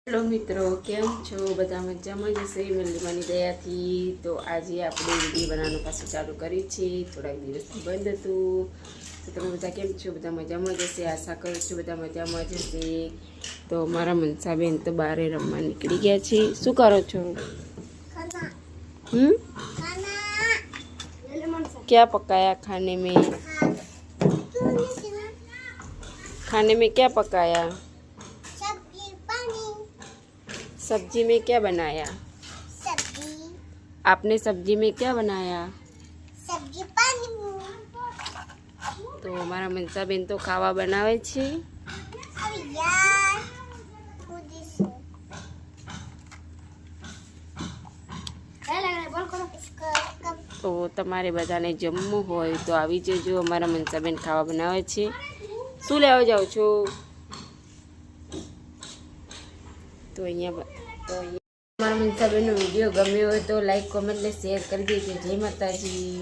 Hello મિત્રો, કેમ છો? બધા મજામાં જ હશે મલ્લીમાની દયાથી. તો આજે આપણે વિડીયો બનાવવાનું પાછું ચાલુ કરી છે. થોડાક દિવસથી બંધ હતું. તો તમે બધા કેમ છો? બધા મજામાં જ હશે. આશા કરું છું બધા મજામાં જ હશે. તો મારા મનસાબેન તો બહાર રમવા નીકળી ગયા છે. શું કરો છો? क्या पकाया खाने में क्या पकाया? सब्जी में क्या बनाया? सब्जी आपने सब्जी में क्या बनाया? सब्जी पानी તો મારા મનસાબેન તો ખાવા બનાવે છે. अरे यार खुदी से बोल करो इसका कब તો તમારે બધાને જમવું હોય તો આવી જજો. અમારા મનસાબેન ખાવા બનાવે છે. શું લેવા જાઓ છો? તો અહીંયા મારા મનસાબેનનો વિડીયો ગમ્યો હોય તો લાઈક કોમેન્ટ ને શેર કરી દેજો. જય માતાજી.